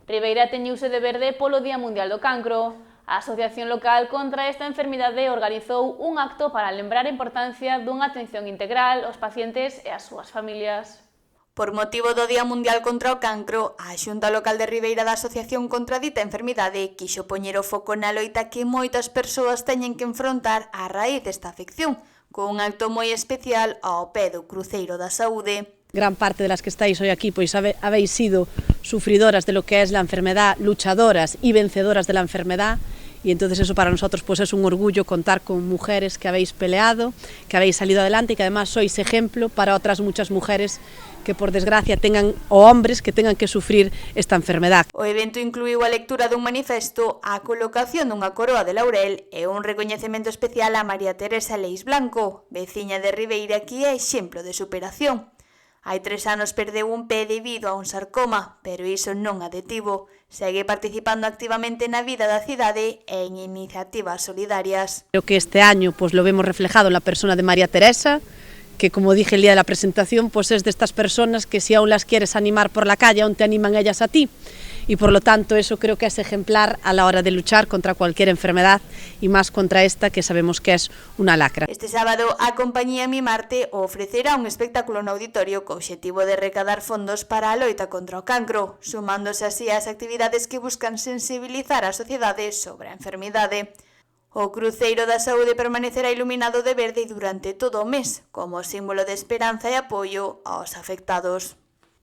Ribeira teñiuse de verde polo Día Mundial do Cancro. A Asociación Local contra esta enfermidade organizou un acto para lembrar a importancia dunha atención integral aos pacientes e ás súas familias. Por motivo do Día Mundial contra o Cancro, a Xunta Local de Ribeira da Asociación contra dita enfermidade quixo poñer o foco na loita que moitas persoas teñen que enfrontar a raíz desta afección, con un acto moi especial ao pé do Cruceiro da Saúde. Gran parte de las que estáis hoy aquí pues habéis sido sufridoras de lo que es la enfermedad, luchadoras y vencedoras de la enfermedad, y entonces eso para nosotros pues es un orgullo contar con mujeres que habéis peleado, que habéis salido adelante y que además sois ejemplo para otras muchas mujeres que por desgracia tengan, o hombres que tengan que sufrir esta enfermedad. O evento incluiu a lectura dun manifesto, a colocación dunha coroa de laurel e un recoñecemento especial a María Teresa Leis Blanco, veciña de Ribeira que é exemplo de superación. Hai 3 anos perdeu un pé debido a un sarcoma, pero iso non a detivo. Segue participando activamente na vida da cidade e en iniciativas solidarias. Creo que este año pues lo vemos reflejado en la persona de María Teresa, que como dije el día de la presentación, pues es de estas personas que si aún las quieres animar por la calle, aún te animan ellas a ti. Y por lo tanto eso creo que es ejemplar a la hora de luchar contra cualquier enfermedad y más contra esta que sabemos que es una lacra. Este sábado a compañía Mimarte ofrecerá un espectáculo no auditorio co obxectivo de recadar fondos para a loita contra o cancro, sumándose así ás actividades que buscan sensibilizar a sociedade sobre a enfermidade. O Cruceiro da Saúde permanecerá iluminado de verde durante todo o mes, como símbolo de esperanza e apoio aos afectados.